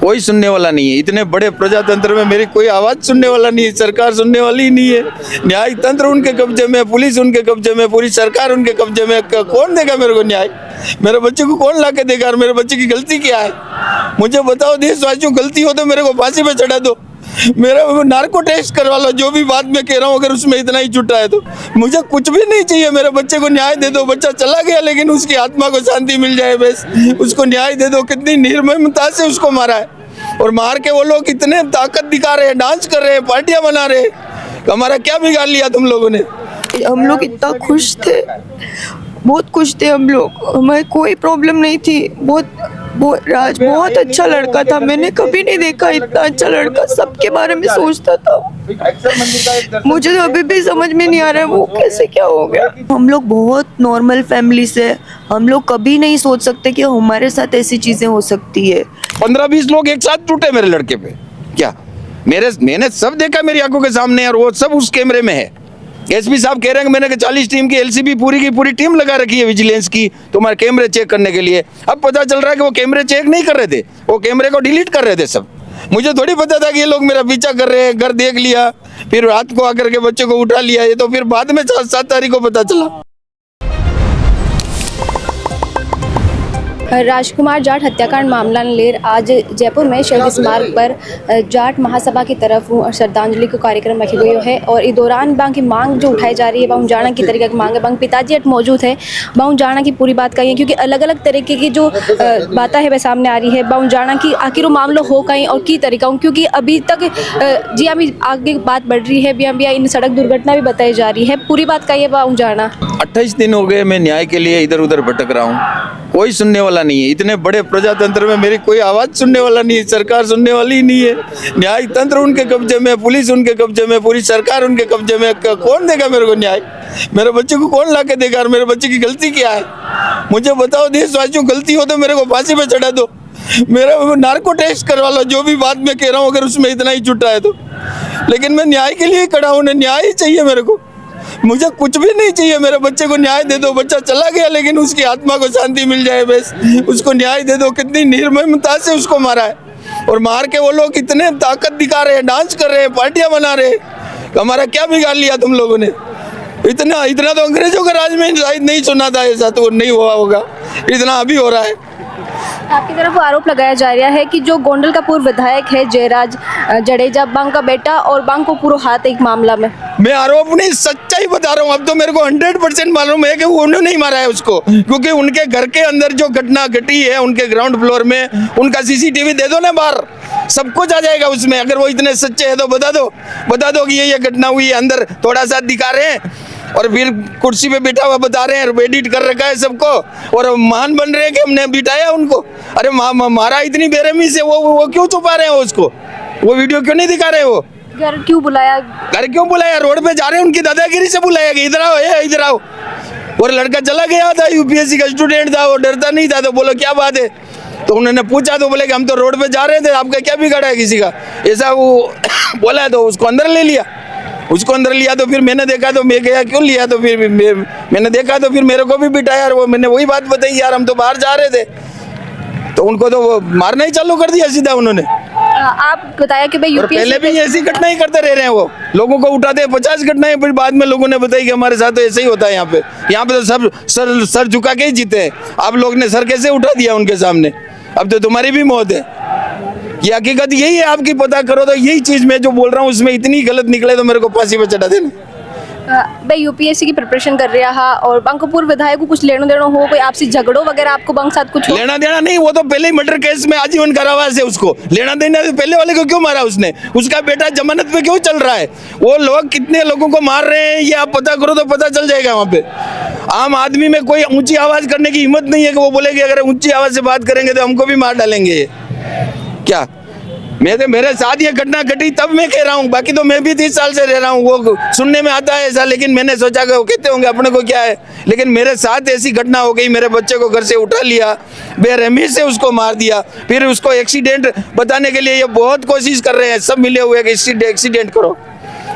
कोई सुनने वाला नहीं है। इतने बड़े प्रजातंत्र में मेरी कोई आवाज़ सुनने वाला नहीं है। सरकार सुनने वाली ही नहीं है। न्यायिक तंत्र उनके कब्जे में, पुलिस उनके कब्जे में, पूरी सरकार उनके कब्जे में। कौन देगा मेरे को न्याय? मेरे बच्चे को कौन ला के देगा? और मेरे बच्चे की गलती क्या है मुझे बताओ। देशवासियों, गलती हो तो मेरे को फांसी पे चढ़ा दो, मेरा नार्को टेस्ट करवा लो, जो भी बात मैं कह रहा हूँ अगर उसमें इतना ही झूठा है तो। मुझे कुछ भी नहीं चाहिए, मेरे बच्चे को न्याय दे दो। बच्चा चला गया लेकिन उसकी आत्मा को शांति मिल जाए, बस उसको न्याय दे दो। कितनी निर्ममता से उसको मारा है, और मार के वो लोग इतने ताकत दिखा रहे हैं, डांस कर रहे हैं, पार्टियां बना रहे हैं। हमारा क्या बिगाड़ लिया तुम लोगों ने? हम लोग इतना खुश थे, बहुत खुश थे हम लोग, हमें कोई प्रॉब्लम नहीं थी। राज बहुत अच्छा लड़का था, मैंने कभी नहीं देखा इतना अच्छा लड़का, सबके बारे में सोचता था। मुझे तो अभी भी समझ में नहीं आ रहा है वो कैसे क्या हो गया। हम लोग बहुत नॉर्मल फैमिली से, हम लोग कभी नहीं सोच सकते कि हमारे साथ ऐसी चीजें हो सकती है। 15-20 लोग एक साथ टूटे मेरे लड़के पे। क्या मैंने सब देखा मेरी आंखों के सामने, और वो सब उस कैमरे में है। एसपी साहब कह रहे हैं कि मैंने 40 टीम की एलसीबी पूरी की पूरी टीम लगा रखी है विजिलेंस की तुम्हारे कैमरे चेक करने के लिए। अब पता चल रहा है कि वो कैमरे चेक नहीं कर रहे थे, वो कैमरे को डिलीट कर रहे थे सब। मुझे थोड़ी पता था कि ये लोग मेरा पीछा कर रहे हैं। घर देख लिया, फिर रात को आकर के बच्चे को उठा लिया, ये तो फिर बाद में 7 तारीख को पता चला। राजकुमार जाट हत्याकांड मामला लेकर आज जयपुर में शहीद स्मारक पर जाट महासभा की तरफ श्रद्धांजलि को कार्यक्रम रखे गए है। और इस दौरान बांग की मांग जो उठाई जा रही है, बांग जाना की तरीके की मांग है। बांग पिताजी अट मौजूद है, बांग जाना की पूरी बात कही है, क्योंकि अलग अलग तरीके की जो बातें है वह सामने आ रही है। बांग जाना की आखिर वो मामला हो कहीं और की तरीका, क्योंकि अभी तक जी अभी आगे बात बढ़ रही है, भी इन सड़क दुर्घटना भी बताई जा रही है। पूरी बात कही है बांग जाना। 28 दिन हो गए मैं न्याय के लिए इधर उधर भटक रहा हूँ, कोई सुनने वाला नहीं है। इतने बड़े प्रजातंत्र में मेरी कोई आवाज़ सुनने वाला नहीं है। सरकार सुनने वाली ही नहीं है। न्यायिक तंत्र उनके कब्जे में, पुलिस उनके कब्जे में, पूरी सरकार उनके कब्जे में। कौन देगा मेरे को न्याय? मेरे बच्चे को कौन ला के देगा? और मेरे बच्चे की गलती क्या है मुझे बताओ। देशवासियों, गलती हो तो मेरे को फांसी पे चढ़ा दो, मेरा नार्को टेस्ट करवा लो, जो भी बात मैं कह रहा हूँ अगर उसमें इतना ही झूठा है तो। लेकिन मैं न्याय के लिए खड़ा हूँ, न्याय ही चाहिए मेरे को। मुझे कुछ भी नहीं चाहिए, मेरे बच्चे को न्याय दे दो। बच्चा चला गया लेकिन उसकी आत्मा को शांति मिल जाए, बस उसको न्याय दे दो। कितनी निर्ममता से उसको मारा है, और मार के वो लोग इतने ताकत दिखा रहे हैं, डांस कर रहे हैं, पार्टियां बना रहे हैं। हमारा क्या बिगाड़ लिया तुम लोगों ने? इतना तो अंग्रेजों के राज में शायद नहीं सुना था, ऐसा तो नहीं हुआ होगा, इतना अभी हो रहा है। आपकी तरफ आरोप लगाया जा रहा है कि जो गोंडल का पूर्व विधायक है जयराज जडेजा, बांग का बेटा और बांग को पूरा हाथ एक मामला में। मैं आरोप नहीं, सच्चाई बता रहा हूँ। अब तो मेरे को 100% मालूम है कि वो उन्होंने नहीं मारा है उसको, क्योंकि उनके घर के अंदर जो घटना घटी है उनके ग्राउंड फ्लोर में, उनका सीसीटीवी दे दो ना बाहर, सब कुछ आ जाएगा उसमें। अगर वो इतने सच्चे हैं तो बता दो कि ये घटना हुई है। अंदर थोड़ा सा दिखा रहे हैं और फिर कुर्सी पे बैठा हुआ बता रहे हैं, एडिट कर रखा है सबको, और महान बन रहे हैं कि हमने बिठाया उनको। अरे मारा इतनी बेरहमी से, वो क्यों छुपा रहे हैं उसको? वो वीडियो क्यों नहीं दिखा रहे? वो घर क्यों बुलाया? रोड पे जा रहे हैं, उनकी दादागिरी से बुलाया गया, इधर आओ। और लड़का चला गया था, यूपीएससी का स्टूडेंट था, वो डरता नहीं था। तो बोलो क्या बात है? तो उन्होंने पूछा तो बोले कि हम तो रोड पे जा रहे थे, आपका क्या बिगाड़ा है किसी का? ऐसा वो बोला, तो उसको अंदर ले लिया। तो फिर मैंने देखा तो मैं गया, क्यों लिया? तो फिर मैंने देखा तो फिर मेरे को भी बिठाया, और वो मैंने वही बात बताई, यार हम तो बाहर जा रहे थे। तो उनको तो वो मारना ही चालू कर दिया सीधा उन्होंने। आप बताया कि भाई यूपीएससी पहले भी ऐसी घटना ही करते रह रहे हैं, वो लोगों को उठाते हैं। 50 घटनाएं फिर बाद में लोगों ने बताई कि हमारे साथ तो ऐसे ही होता है। यहाँ पे तो सब सर झुका के ही जीते हैं। आप लोग ने सर कैसे उठा दिया उनके सामने? अब तो तुम्हारी भी मौत है। ये हकीकत यही है आपकी, पता करो तो यही चीज मैं जो बोल रहा हूँ उसमें इतनी गलत निकले तो मेरे को फांसी पे चढ़ा देना। भाई यूपीएससी की प्रिपरेशन कर रहा है, और बांग को पूर्व विधायक को कुछ लेना देना हो, कोई आपसी झगड़ों वगैरह आपको बांग साथ कुछ हो? लेना देना नहीं, वो तो पहले ही मर्डर केस में आजीवन कारावास है। उसको लेना देना तो पहले वाले को क्यों मारा उसने? उसका बेटा जमानत पे क्यों चल रहा है? वो लोग कितने लोगों को मार रहे हैं ये आप पता करो तो पता चल जाएगा। वहाँ पे आम आदमी में कोई ऊंची आवाज करने की हिम्मत नहीं है कि वो बोलेगी अगर ऊंची आवाज से बात करेंगे तो हमको भी मार डालेंगे। क्या मेरे साथ ये घटना घटी तब मैं कह रहा हूँ, बाकी तो मैं भी 30 साल से रह रहा हूँ। वो सुनने में आता है ऐसा, लेकिन मैंने सोचा कि वो कहते होंगे अपने को क्या है, लेकिन मेरे साथ ऐसी घटना हो गई। मेरे बच्चे को घर से उठा लिया, बेरहमी से उसको मार दिया, फिर उसको एक्सीडेंट बताने के लिए ये बहुत कोशिश कर रहे हैं, सब मिले हुए कि एक्सीडेंट करो,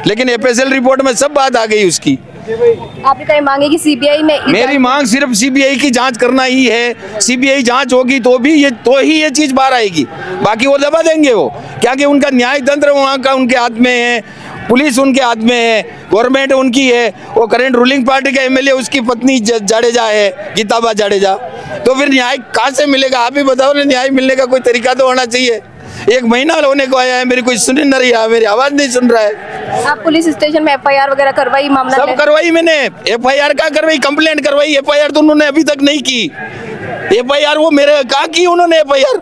लेकिन एफएसएल रिपोर्ट में सब बात आ गई उसकी। आपने कहीं मांगे कि सीबीआई ने मेरी मांग सिर्फ सीबीआई की जांच करना ही है। सीबीआई जांच होगी तो ही ये चीज बाहर आएगी, बाकी वो दबा देंगे वो, क्योंकि उनका न्याय तंत्र वहाँ का उनके हाथ में है, पुलिस उनके हाथ में है, गवर्नमेंट उनकी है। वो करंट रूलिंग पार्टी का एमएलए उसकी पत्नी जाडेजा है, गीताबा जाडेजा। तो फिर न्याय कहाँ से मिलेगा? आप ही बताओ ना, न्याय मिलने का कोई तरीका तो होना चाहिए। 1 महीना होने को आया है, मेरी कोई सुन नहीं रही है, मेरी आवाज नहीं सुन रहा है। आप पुलिस स्टेशन में एफआईआर वगैरह करवाई, मामला सब करवाई मैंने, एफआईआर का करवाई, कंप्लेंट करवाई, एफआईआर तो उन्होंने अभी तक नहीं की। एफआईआर वो मेरे कहा की उन्होंने एफआईआर,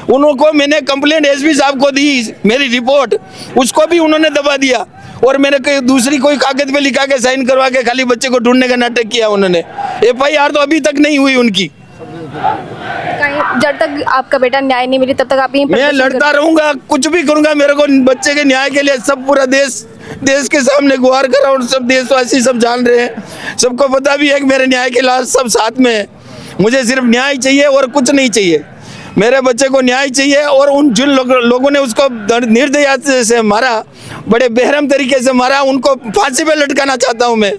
उनको मैंने कंप्लेंट एसपी साहब को दी, मेरी रिपोर्ट, उसको भी उन्होंने दबा दिया। और मैंने दूसरी कोई कागज पे लिखा के साइन करवा के खाली बच्चे को ढूंढने का नाटक किया उन्होंने। एफआईआर तो अभी तक नहीं हुई उनकी। जब तक आपका बेटा न्याय नहीं मिले तब तक आप यहीं मैं लड़ता रहूंगा, कुछ भी करूंगा, मेरे को बच्चे के न्याय के लिए सब पूरा देश के सामने गुहार कर रहा हूँ। सब देशवासी सब जान रहे हैं, सबको पता भी है कि मेरे न्याय के लिए सब साथ में है। मुझे सिर्फ न्याय चाहिए और कुछ नहीं चाहिए। मेरे बच्चे को न्याय चाहिए, और उन जिन लोगों ने उसको निर्दयता से मारा, बड़े बेरहम तरीके से मारा, उनको फांसी पे लटकाना चाहता हूँ मैं।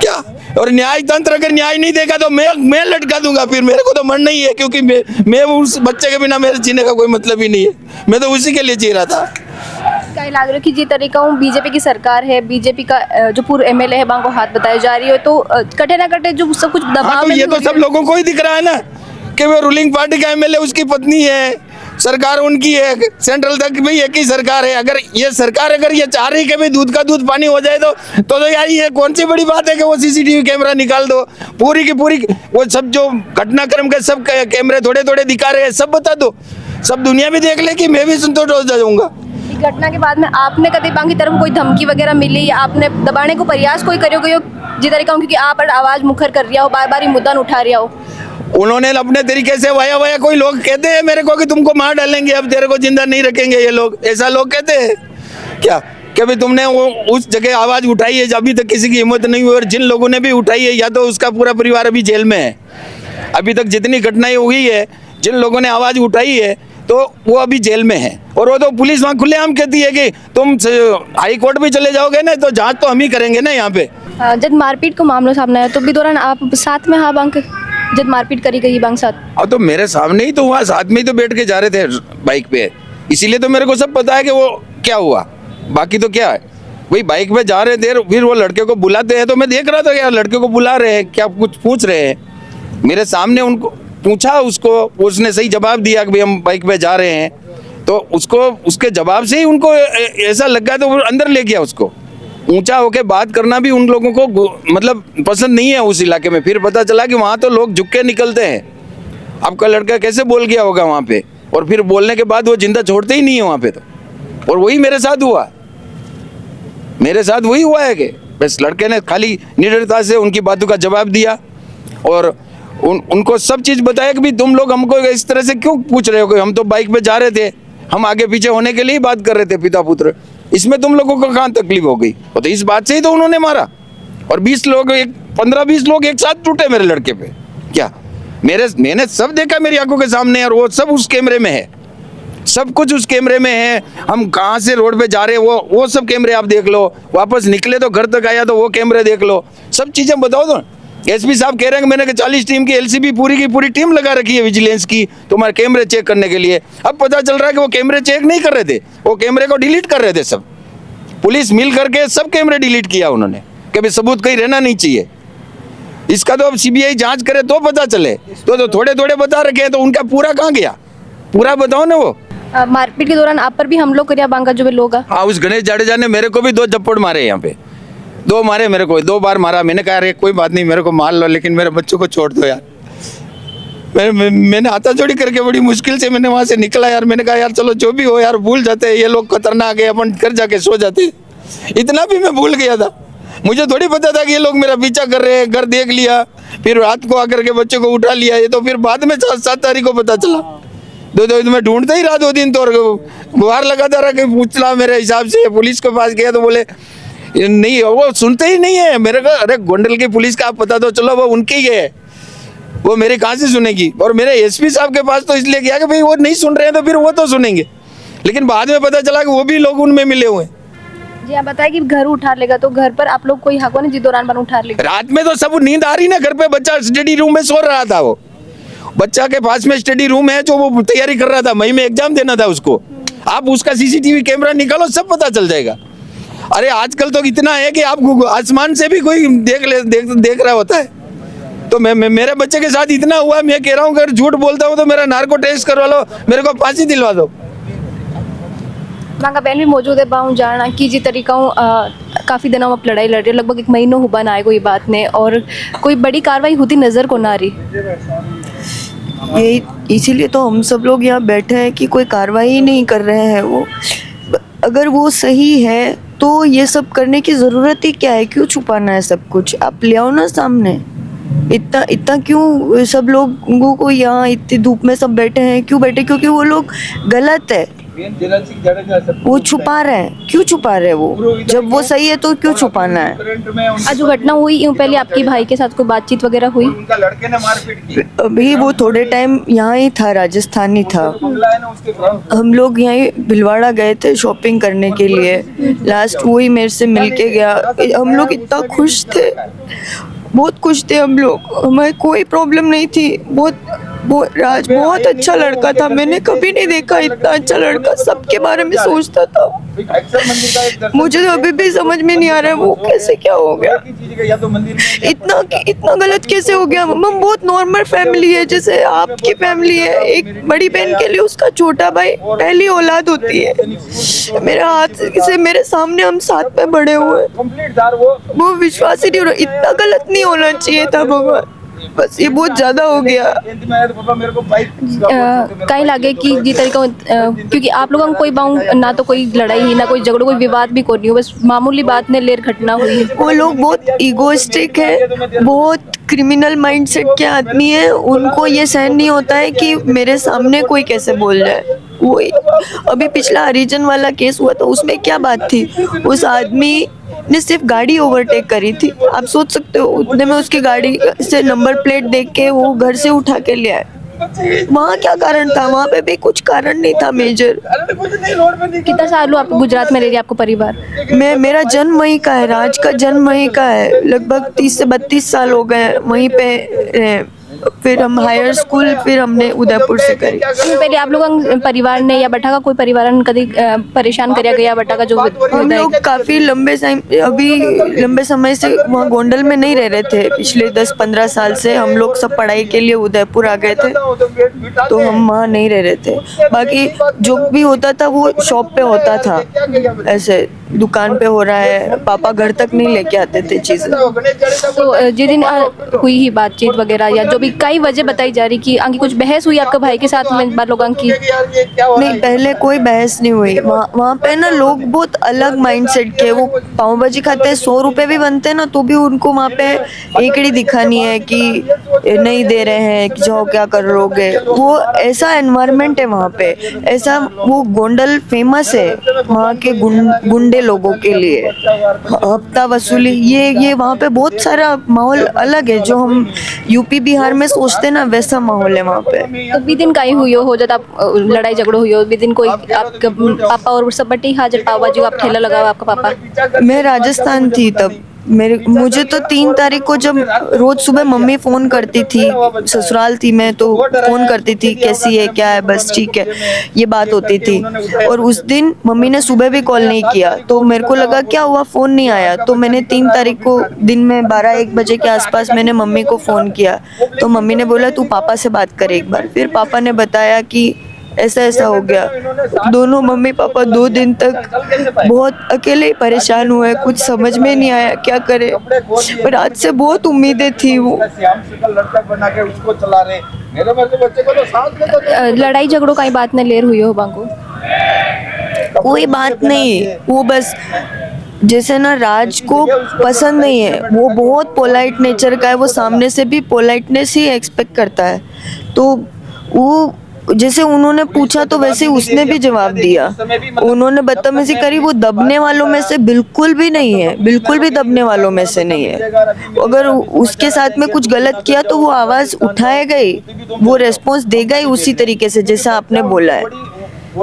क्या? और न्याय तंत्र अगर न्याय नहीं देगा तो मैं लटका दूंगा। फिर मेरे को तो मरना ही है, क्योंकि मैं उस बच्चे के बिना मेरे जीने का कोई मतलब ही नहीं है। मैं तो उसी के लिए जी रहा था। क्या इलाज रखी जी तरीका हूँ, बीजेपी की सरकार है, बीजेपी का जो पूर्व एमएलए है वहाँ को हाथ बताई जा रही है, तो कटे ना कटे जो सब कुछ दबाव तो में ये तो सब लोगों को ही दिख रहा है ना कि वो रूलिंग पार्टी का एमएलए, उसकी पत्नी है, सरकार उनकी है, सेंट्रल तक भी एक ही सरकार है। अगर ये सरकार अगर ये चाह रही कि भाई दूध का दूध पानी हो जाए तो यार ये कौन सी बड़ी बात है कि वो सीसीटीवी कैमरा निकाल दो, पूरी की पूरी वो सब जो घटनाक्रम के सब कैमरे थोड़े थोड़े दिखा रहे हैं सब बता दो, सब दुनिया भी देख ले कि मैं भी संतोष हो जाऊंगा। घटना के बाद में आपने कभी बांग की तरफ कोई धमकी वगैरह मिली या आपने दबाने को प्रयास कोई करो जी तरीका हूँ, क्योंकि आप आवाज मुखर कर रहा हो, बार बार मुद्दा उठा रहा हो? उन्होंने अपने तरीके से वाया कोई लोग कहते हैं मेरे को कि तुमको मार डालेंगे, अब तेरे को जिंदा नहीं रखेंगे ये लोग, ऐसा लोग कहते हैं क्या? कि भाई तुमने वो उस जगह आवाज उठाई है, अभी तक किसी की हिम्मत नहीं हुई, और जिन लोगों ने भी उठाई है या तो उसका पूरा परिवार अभी जेल में है। अभी तक जितनी घटनाएं हुई है, जिन लोगों ने आवाज उठाई है तो वो अभी जेल में है। और वो तो पुलिस वहाँ खुलेआम कहती है कि तुम हाई कोर्ट भी चले जाओगे ना तो जांच तो हम ही करेंगे ना यहाँ पे। जब मारपीट को मामला सामने आया तो भी दौरान आप साथ में हाँ बांग जब मारपीट करी गई बांग साथ? और तो मेरे सामने ही तो वहाँ साथ में ही तो बैठ के जा रहे थे बाइक पे, इसीलिए तो मेरे को सब पता है कि वो क्या हुआ। बाकी तो क्या है, वही बाइक पे जा रहे थे, फिर वो लड़के को बुलाते हैं तो मैं देख रहा था यार लड़के को बुला रहे हैं, क्या कुछ पूछ रहे हैं। मेरे सामने उनको पूछा, उसको उसने सही जवाब दिया कि भाई हम बाइक पे जा रहे हैं, तो उसको उसके जवाब से ही उनको ऐसा लगा तो वो अंदर ले गया। उसको ऊंचा होके बात करना भी उन लोगों को मतलब पसंद नहीं है उस इलाके में। फिर पता चला कि वहाँ तो लोग झुक के निकलते हैं। आपका लड़का कैसे बोल गया होगा वहाँ पे, और फिर बोलने के बाद वो जिंदा छोड़ते ही नहीं है वहाँ पे तो। और वही मेरे साथ हुआ, मेरे साथ वही हुआ है कि बस लड़के ने खाली निडरता से उनकी बातों का जवाब दिया और उनको सब चीज़ बताया कि भाई तुम लोग हमको इस तरह से क्यों पूछ रहे हो, कि हम तो बाइक पे जा रहे थे, हम आगे पीछे होने के लिए ही बात कर रहे थे पिता पुत्र, इसमें तुम लोगों को कहाँ तकलीफ हो गई। तो इस बात से ही तो उन्होंने मारा। और 20 लोग 15-20 लोग एक साथ टूटे मेरे लड़के पे। क्या मैंने सब देखा मेरी आंखों के सामने, और वो सब उस कैमरे में है, सब कुछ उस कैमरे में है। हम कहाँ से रोड पे जा रहे हैं वो सब कैमरे आप देख लो, वापस निकले तो घर तक आया तो वो कैमरे देख लो, सब चीज़ें बताओ। तो एसपी साहब कह रहे हैं कि मैंने 40 टीम की एलसीबी पूरी की पूरी टीम लगा रखी है विजिलेंस की तुम्हारे कैमरे चेक करने के लिए। अब पता चल रहा है कि वो कैमरे चेक नहीं कर रहे थे, वो कैमरे को डिलीट कर रहे थे। सब पुलिस मिल करके सब कैमरे डिलीट किया उन्होंने कि भाई सबूत कहीं रहना नहीं चाहिए। इसका तो अब सीबीआई जांच करे तो पता चले। तो थोड़े थोड़े बता रखे हैं, तो उनका पूरा कहाँ गया, पूरा बताओ ना। वो मारपीट के दौरान आप पर भी हमलों करिया बांगा जो भी लोग? हाँ, उस गणेश जाडेजा ने मेरे को भी 2 झप्पड़ मारे, यहाँ पे 2 मारे मेरे को, 2 बार मारा। मैंने कहा अरे कोई बात नहीं, मेरे को मार लो लेकिन मेरे बच्चों को छोड़ दो यार। मैंने हाथाजोड़ी करके बड़ी मुश्किल से मैंने वहाँ से निकला यार। मैंने कहा यार चलो जो भी हो यार, भूल जाते हैं, ये लोग खतरनाक है, अपन घर जाके सो जाते। इतना भी मैं भूल गया था, मुझे थोड़ी पता था कि ये लोग मेरा पीछा कर रहे हैं। घर देख लिया, फिर रात को आकर के बच्चों को उठा लिया, ये तो फिर बाद में 7 तारीख को पता चला। 2 दिन मैं ढूंढता ही रहा 2 दिन, तो गुहार लगाता रहा कि पूछ ला मेरे हिसाब से। पुलिस के पास गया तो बोले नहीं, वो सुनते ही नहीं है मेरे को। अरे गोंडल की पुलिस का आप पता तो चलो, वो उनकी ही है, वो मेरी कहाँ से सुनेगी। और मेरे एसपी साहब के पास तो इसलिए गया कि भाई वो नहीं सुन रहे हैं तो फिर वो तो सुनेंगे। लेकिन बाद में पता चला कि वो भी लोग उनमें मिले हुए हैं। जी आप बताएं कि घर उठा लेगा तो घर पर आप लोग कोई हक नहीं जिस दौरान बन उठा लेगा। रात में तो सब नींद आ रही ना, घर पे बच्चा स्टडी रूम में सो रहा था, वो बच्चा के पास में स्टडी रूम है जो वो तैयारी कर रहा था, मई में एग्जाम देना था उसको। आप उसका सीसीटीवी कैमरा निकालो, सब पता चल जाएगा। अरे आजकल तो इतना है कि आप आसमान से भी कोई देख रहा होता है। तो मैं मेरे बच्चे के साथ इतना हुआ, मैं कह रहा हूँ अगर झूठ बोलता हूँ तो मेरा नार्को टेस्ट करवा लो, मेरे को फांसी दिलवा दो। मांगा बहन भी मौजूद है बाहू जाना कि जी तरीका काफ़ी दिनों आप लड़ाई लड़ रहे हो, लगभग 1 महीना हुआ ना आए कोई बात नहीं और कोई बड़ी कार्रवाई होती नज़र को ना आ रही। यही इसीलिए तो हम सब लोग यहाँ बैठे हैं कि कोई कार्रवाई नहीं कर रहे हैं। वो अगर वो सही है तो ये सब करने की ज़रूरत ही क्या है? क्यों छुपाना है सब कुछ? आप ले आओ ना सामने। इतना इतना क्यों सब लोगों को यहाँ इतनी धूप में सब बैठे हैं? क्यों बैठे? क्योंकि वो लोग गलत है, वो छुपा रहे हैं। क्यों छुपा रहे हैं वो? जब वो सही है तो क्यों छुपाना है? आज जो घटना हुई यूँ पहले आपके भाई के साथ कोई बातचीत वगैरह हुई? अभी वो थोड़े टाइम यहाँ ही था, राजस्थान ही था। हम लोग यहाँ भिलवाड़ा गए थे शॉपिंग करने के लिए। लास्ट वो ही मेरे से मिल के गया। हम लोग इतना खुश थे, बहुत खुश थे हम लोग। हमें कोई प्रॉब्लम नहीं थी। राज बहुत अच्छा लड़का था, मैंने कभी नहीं देखा इतना अच्छा लड़का। सबके बारे में सोचता था। मुझे तो अभी भी समझ में नहीं आ रहा है वो कैसे क्या हो गया, इतना गलत कैसे हो गया। हम बहुत नॉर्मल फैमिली है, जैसे आपकी फैमिली है। एक बड़ी बहन के लिए उसका छोटा भाई पहली औलाद होती है। मेरे हाथ से मेरे सामने हम साथ में बड़े हुए, वो विश्वास ही नहीं हो रहा। इतना गलत नहीं होना चाहिए था भगवान, बस ये बहुत ज्यादा हो गया। कहीं लगे कि जी तरीका क्योंकि आप लोगों को कोई बाऊ ना तो कोई लड़ाई ही ना कोई झगड़ो कोई विवाद भी कोई नहीं हो, बस मामूली बात ने लेर घटना हुई। वो लोग बहुत ईगोइस्टिक है, बहुत क्रिमिनल माइंडसेट के आदमी है। उनको ये सहन नहीं होता है कि मेरे सामने कोई कैसे बोल जाए। वो अभी पिछला हरिजन वाला केस हुआ था, उसमें क्या बात थी? उस आदमी ने सिर्फ गाड़ी ओवरटेक करी थी। आप सोच सकते हो, उतने में उसकी गाड़ी से नंबर प्लेट देख के वो घर से उठा के ले आए। वहाँ क्या कारण था? वहाँ पे भी कुछ कारण नहीं था मेजर। कितना साल हुआ आप गुजरात में रह रही आपको परिवार? मेरा जन्म वहीं का है, राज का जन्म वहीं का है। लगभग 30 से 32 साल हो गए वहीं पे। फिर हम हायर स्कूल फिर हमने उदयपुर से करी। पहले आप लोग परिवार ने या बटा का कोई परिवार ने कभी परेशान कराया गया बटा का जो हम लोग काफ़ी लंबे समय से वहाँ गोंडल में नहीं रह रहे थे। पिछले 10-15 साल से हम लोग सब पढ़ाई के लिए उदयपुर आ गए थे, तो हम वहाँ नहीं रह रहे थे। बाकी जो भी होता था वो शॉप पे होता था, ऐसे दुकान पे हो रहा है। पापा घर तक नहीं लेके आते थे चीज़ें। तो जिस दिन हुई ही बातचीत वगैरह या जो भी कई वजह बताई जा रही कि आगे कुछ बहस हुई आपके भाई के साथ में बार लोगों की? नहीं, पहले कोई बहस नहीं हुई। वहाँ पे ना लोग बहुत अलग माइंडसेट के। वो पाव भाजी खाते हैं, 100 रुपए भी बनते हैं ना, तो भी उनको वहाँ पे एकड़ी दिखानी है कि नहीं दे रहे हैं, कि जाओ क्या कर लोगे। वो ऐसा एनवायरनमेंट है वहाँ पे, ऐसा। वो गोंडल फेमस है वहाँ के गुंडे लोगों के लिए, हफ्ता वसूली, ये वहाँ पे बहुत सारा माहौल अलग है। जो हम यूपी बिहार में सोचते ना, वैसा माहौल है वहाँ पे। तो विदिन का ही हुई हो जाता आप लड़ाई झगड़ो हुई हो विदिन कोई आपका पापा और सब बटी हाजिर पाव भाजी आप ठेला लगाओ आपका पापा? मैं राजस्थान थी तब। मुझे तो 3 तारीख को जब रोज सुबह मम्मी फ़ोन करती थी, ससुराल थी मैं, तो फ़ोन करती थी कैसी है, क्या है, बस ठीक है, ये बात होती थी। और उस दिन मम्मी ने सुबह भी कॉल नहीं किया, तो मेरे को लगा क्या हुआ, फ़ोन नहीं आया। तो मैंने 3 तारीख को दिन में 12-1 बजे के आसपास मैंने मम्मी को फ़ोन किया, तो मम्मी ने बोला तू पापा से बात कर एक बार। फिर पापा ने बताया कि ऐसा हो गया। दोनों मम्मी पापा 2 दिन तक बहुत अकेले ही परेशान हुए, कुछ समझ में नहीं आया क्या करे। पर आज से बहुत उम्मीदें थी। वो लड़ाई झगड़ों का ही बात न लेर हुई हो बांगो? कोई बात नहीं, वो बस जैसे ना राज को पसंद नहीं है, वो बहुत पोलाइट नेचर का है, वो सामने से भी पोलाइटनेस ही एक्सपेक्ट करता है। तो वो जैसे उन्होंने पूछा तो वैसे उसने भी जवाब दिया। उन्होंने बदतमीजी करी, वो दबने वालों में से बिल्कुल भी नहीं है, बिल्कुल भी दबने वालों में से नहीं है। अगर उसके साथ में कुछ गलत किया तो वो आवाज़ उठाएगा ही, वो रेस्पॉन्स देगा ही उसी तरीके से जैसा आपने बोला है।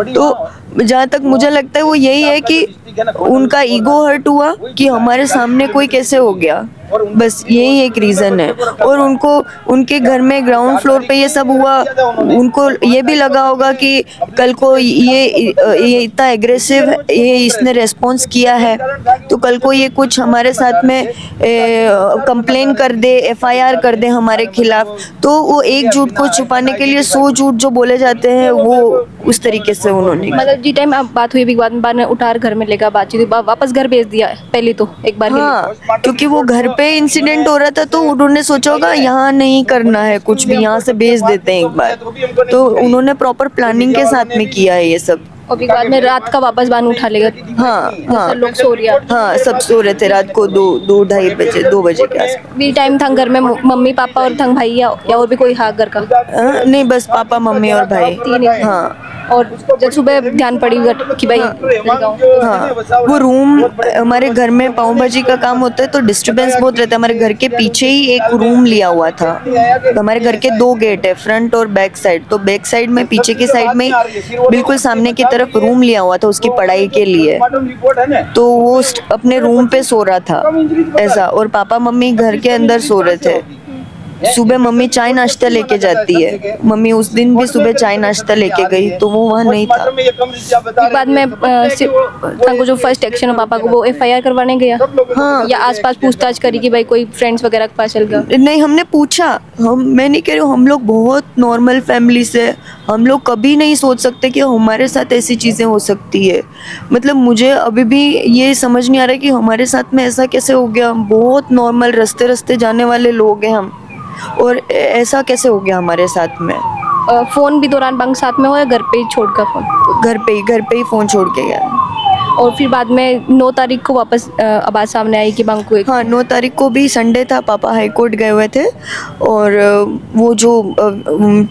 तो जहाँ तक मुझे लगता है वो यही है कि उनका ईगो हर्ट हुआ कि हमारे सामने कोई कैसे हो गया, बस यही एक रीज़न है। और उनको उनके घर में ग्राउंड फ्लोर पे ये सब हुआ, उनको ये भी लगा होगा कि कल को ये इतना एग्रेसिव ये इसने रेस्पॉन्स किया है तो कल को ये कुछ हमारे साथ में कंप्लेन कर दे, एफआईआर कर दे हमारे खिलाफ। तो वो एक झूठ को छुपाने के लिए 100 झूठ जो बोले जाते हैं वो उस तरीके से उन्होंने मतलब जी टाइम अब बात हुई, बाद में उठार घर में लेकर बातचीत हुई, वापस घर भेज दिया पहले तो एक बार के लिए। हाँ, क्योंकि वो घर पे इंसिडेंट हो रहा था तो उन्होंने सोचा होगा यहाँ नहीं करना है कुछ भी, यहाँ से भेज देते हैं एक बार। तो उन्होंने प्रॉपर प्लानिंग के साथ में किया है ये सब। और फिर बाद में रात का वापस बानू उठा लेगा। हाँ हाँ, सब लोग सो रहा। हाँ सब सो रहे थे रात को 2 बजे के आसपास। भी टाइम था घर में मम्मी पापा और थंग भाई या और भी कोई था घर का? नहीं, बस पापा मम्मी और भाई। तीन ही। हाँ और जब सुबह ध्यान पड़ी कि भाई हाँ, वो रूम हमारे घर में पाव भाजी का काम होता है तो डिस्टरबेंस बहुत रहता है। हमारे घर के पीछे ही एक रूम लिया हुआ था। तो हमारे घर के 2 गेट है, फ्रंट और बैक साइड। तो बैक साइड में पीछे की साइड में बिल्कुल सामने की तरफ रूम लिया हुआ था उसकी पढ़ाई के लिए। तो वो अपने रूम पे सो रहा था ऐसा, और पापा मम्मी घर के अंदर सो रहे थे। सुबह मम्मी चाय नाश्ता लेके जाती है, मम्मी उस दिन भी सुबह चाय नाश्ता लेके गई तो वो वहाँ नहीं था। बाद में को जो फर्स्ट एक्शन हो पापा को वो एफआईआर करवाने गया। हाँ, या आसपास पूछताछ करी कि भाई कोई फ्रेंड्स वगैरह के पास चल गया? नहीं, हमने पूछा। मैं नहीं कह रही हूँ, हम लोग बहुत नॉर्मल फैमिली से, हम लोग कभी नहीं सोच सकते कि हमारे साथ ऐसी चीज़ें हो सकती है। मतलब मुझे अभी भी ये समझ नहीं आ रहा कि हमारे साथ में ऐसा कैसे हो गया। बहुत नॉर्मल रास्ते रास्ते जाने वाले लोग हैं हम, और ऐसा कैसे हो गया हमारे साथ में। फोन भी दौरान बंक साथ में हो या घर पे ही छोड़कर फोन? घर पे ही फ़ोन छोड़ के गया। और फिर बाद में 9 तारीख को वापस आवाज़ सामने आई कि बंक हुए। हाँ, 9 तारीख को भी संडे था, पापा हाई कोर्ट गए हुए थे। और वो जो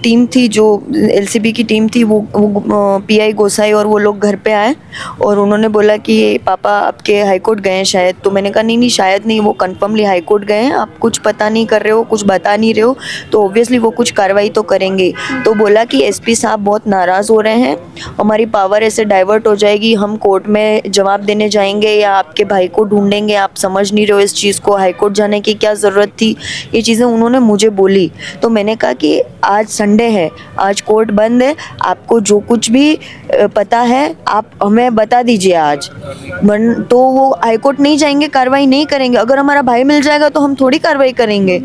टीम थी, जो एलसीबी की टीम थी, वो पीआई गोसाई और वो लोग घर पे आए और उन्होंने बोला कि पापा आपके हाई कोर्ट गए हैं शायद। तो मैंने कहा नहीं शायद नहीं, वो कन्फर्मली हाई कोर्ट गए हैं, आप कुछ पता नहीं कर रहे हो, कुछ बता नहीं रहे हो, तो ऑब्वियसली वो कुछ कार्रवाई तो करेंगे। तो बोला कि एसपी साहब बहुत नाराज़ हो रहे हैं, हमारी पावर ऐसे डाइवर्ट हो जाएगी, हम कोर्ट में जवाब देने जाएंगे या आपके भाई को ढूंढेंगे, आप समझ नहीं रहे हो इस चीज़ को, हाई कोर्ट जाने की क्या ज़रूरत थी। ये चीज़ें उन्होंने मुझे बोली। तो मैंने कहा कि आज संडे है, आज कोर्ट बंद है, आपको जो कुछ भी पता है आप हमें बता दीजिए आज। तो वो हाई कोर्ट नहीं जाएंगे, कार्रवाई नहीं करेंगे। अगर हमारा भाई मिल जाएगा तो हम थोड़ी कार्रवाई करेंगे।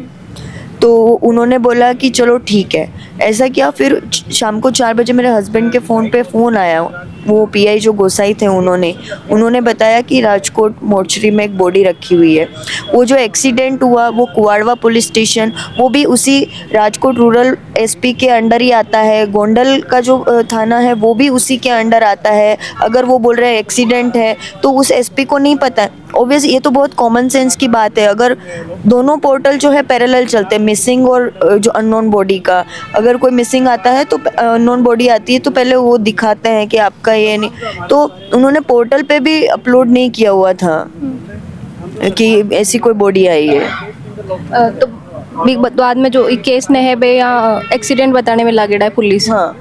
तो उन्होंने बोला कि चलो ठीक है, ऐसा किया। फिर शाम को 4 बजे मेरे हस्बैंड के फ़ोन आया, वो पीआई जो गोसाई थे उन्होंने बताया कि राजकोट मोर्चरी में एक बॉडी रखी हुई है। वो जो एक्सीडेंट हुआ वो कुवाड़वा पुलिस स्टेशन, वो भी उसी राजकोट रूरल एसपी के अंडर ही आता है। गोंडल का जो थाना है वो भी उसी के अंडर आता है। अगर वो बोल रहे हैं एक्सीडेंट है तो उस एसपी को नहीं पता है। ऑब्वियस ये तो बहुत कॉमन सेंस की बात है। अगर दोनों पोर्टल जो है पैरेलल चलते हैं, मिसिंग और जो अननोन बॉडी का, अगर कोई मिसिंग आता है तो अननोन बॉडी आती है तो पहले वो दिखाते हैं कि आपका ये नहीं। तो उन्होंने पोर्टल पे भी अपलोड नहीं किया हुआ था कि ऐसी कोई बॉडी आई है। तो बाद में जो केस ने है बे या एक्सीडेंट बताने में लागेड़ा है पुलिस। हाँ,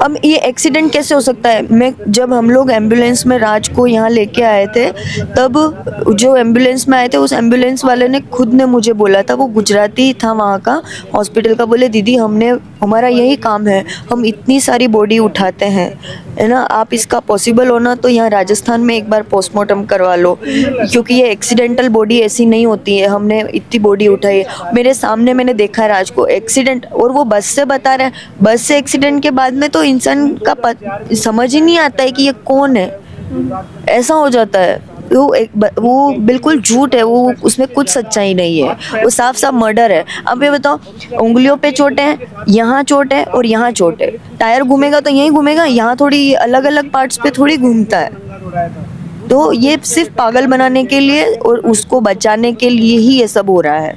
अब ये एक्सीडेंट कैसे हो सकता है? जब हम लोग एम्बुलेंस में राज को यहाँ लेके आए थे, तब जो एम्बुलेंस में आए थे उस एम्बुलेंस वाले ने खुद ने मुझे बोला था, वो गुजराती था वहाँ का हॉस्पिटल का, बोले दीदी हमारा यही काम है, हम इतनी सारी बॉडी उठाते हैं, है ना, आप इसका पॉसिबल हो ना तो यहाँ राजस्थान में एक बार पोस्टमार्टम करवा लो, क्योंकि ये एक्सीडेंटल बॉडी ऐसी नहीं होती है, हमने इतनी बॉडी उठाई है। मेरे सामने मैंने देखा है राज को एक्सीडेंट, और वो बस से बता रहे हैं। बस से एक्सीडेंट के बाद में तो इंसान का समझ ही नहीं आता है कि ये कौन है, ऐसा हो जाता है। वो बिल्कुल झूठ है, वो उसमें कुछ सच्चाई नहीं है, वो साफ साफ मर्डर है। अब ये बताओ, उंगलियों पे चोट है, यहाँ चोट है और यहाँ चोट है, टायर घूमेगा तो यहीं घूमेगा, यहाँ थोड़ी अलग अलग पार्ट्स पे थोड़ी घूमता है। तो ये सिर्फ पागल बनाने के लिए और उसको बचाने के लिए ही ये सब हो रहा है।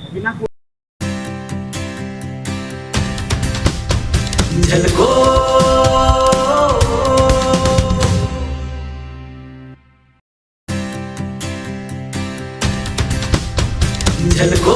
झलको